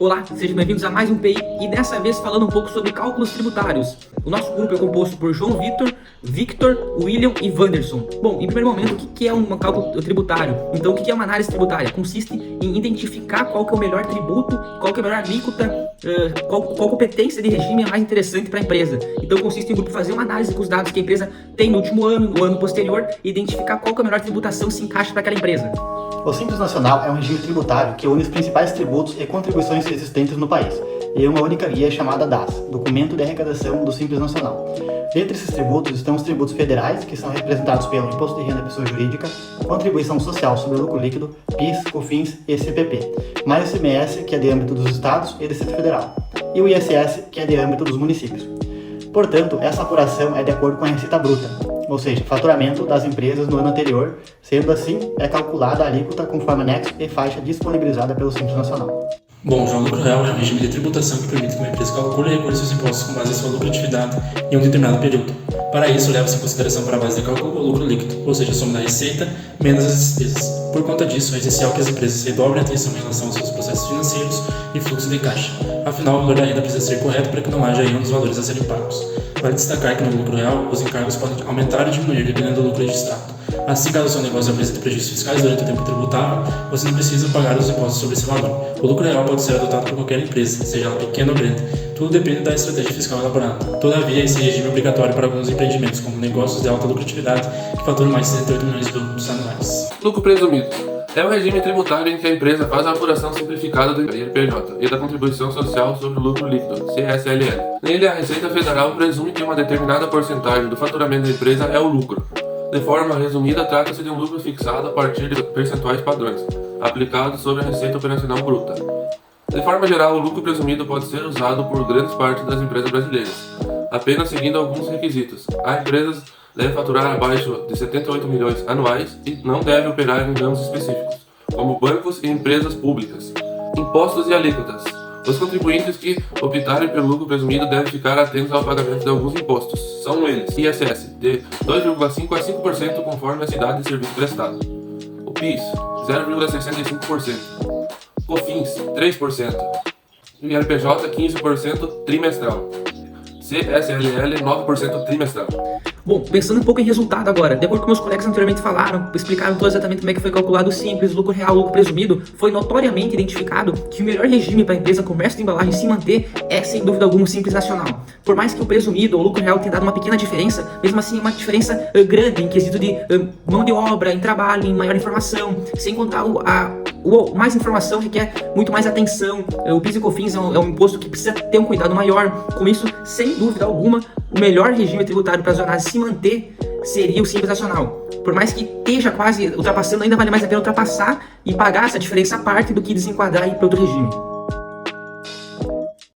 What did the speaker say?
Olá, sejam bem-vindos a mais um PI e dessa vez falando um pouco sobre cálculos tributários. O nosso grupo é composto por João Vitor, Victor, William e Wanderson. Bom, em primeiro momento, o que é um cálculo tributário? Então, o que é uma análise tributária? Consiste em identificar qual que é o melhor tributo, qual que é a melhor alíquota, qual competência de regime é mais interessante para a empresa. Então, consiste em o grupo fazer uma análise com os dados que a empresa tem no último ano, no ano posterior, e identificar qual que é a melhor tributação se encaixa para aquela empresa. O Simples Nacional é um regime tributário que une os principais tributos e contribuições existentes no país, em uma única guia chamada DAS, Documento de Arrecadação do Simples Nacional. Dentre esses tributos estão os tributos federais, que são representados pelo Imposto de Renda da Pessoa Jurídica, Contribuição Social sobre o Lucro Líquido, PIS, COFINS e CPP, mais o ICMS, que é de âmbito dos estados e Distrito Federal, e o ISS, que é de âmbito dos municípios. Portanto, essa apuração é de acordo com a receita bruta, ou seja, faturamento das empresas no ano anterior, sendo assim, é calculada a alíquota conforme anexo e faixa disponibilizada pelo Simples Nacional. Bom, já o lucro real é um regime de tributação que permite que uma empresa calcule e recolha seus impostos com base em sua lucratividade em um determinado período. Para isso, leva-se em consideração para a base de cálculo o lucro líquido, ou seja, a soma da receita menos as despesas. Por conta disso, é essencial que as empresas redobrem a atenção em relação aos seus processos financeiros e fluxo de caixa. Afinal, o valor da renda precisa ser correto para que não haja erro nos valores a serem pagos. Vale destacar que no lucro real, os encargos podem aumentar ou diminuir dependendo do lucro registrado. Assim, caso o seu negócio apresente prejuízos fiscais durante o tempo tributável, você não precisa pagar os impostos sobre esse valor. O lucro real pode ser adotado por qualquer empresa, seja ela pequena ou grande. Tudo depende da estratégia fiscal elaborada. Todavia, esse regime é obrigatório para alguns empreendimentos, como negócios de alta lucratividade, que faturam mais de 68 milhões de lucros anuais. Lucro presumido. É um regime tributário em que a empresa faz a apuração simplificada do IRPJ e da Contribuição Social sobre o Lucro Líquido, CSLL. Nele, a Receita Federal presume que uma determinada porcentagem do faturamento da empresa é o lucro. De forma resumida, trata-se de um lucro fixado a partir de percentuais padrões, aplicados sobre a receita operacional bruta. De forma geral, o lucro presumido pode ser usado por grandes partes das empresas brasileiras, apenas seguindo alguns requisitos. As empresas devem faturar abaixo de 78 milhões anuais e não devem operar em ramos específicos, como bancos e empresas públicas. Impostos e alíquotas. Os contribuintes que optarem pelo lucro presumido devem ficar atentos ao pagamento de alguns impostos. São eles: ISS, de 2,5% a 5% conforme a cidade de serviço prestado. O PIS, 0,65%. COFINS, 3%. IRPJ, 15% trimestral. CSLL, 9% trimestral. Bom, pensando um pouco em resultado agora, de acordo com meus colegas anteriormente falaram, explicaram exatamente como é que foi calculado o simples, lucro real, lucro presumido, foi notoriamente identificado que o melhor regime para a empresa comércio de embalagem se manter é, sem dúvida alguma, o Simples Nacional. Por mais que o presumido ou o lucro real tenha dado uma pequena diferença, mesmo assim é uma diferença grande em quesito de mão de obra, em trabalho, em maior informação, sem contar mais informação requer muito mais atenção. O PIS e COFINS é um imposto que precisa ter um cuidado maior. Com isso, sem dúvida alguma, o melhor regime tributário para as zonas se manter seria o Simples Nacional. Por mais que esteja quase ultrapassando, ainda vale mais a pena ultrapassar e pagar essa diferença à parte do que desenquadrar e ir para outro regime.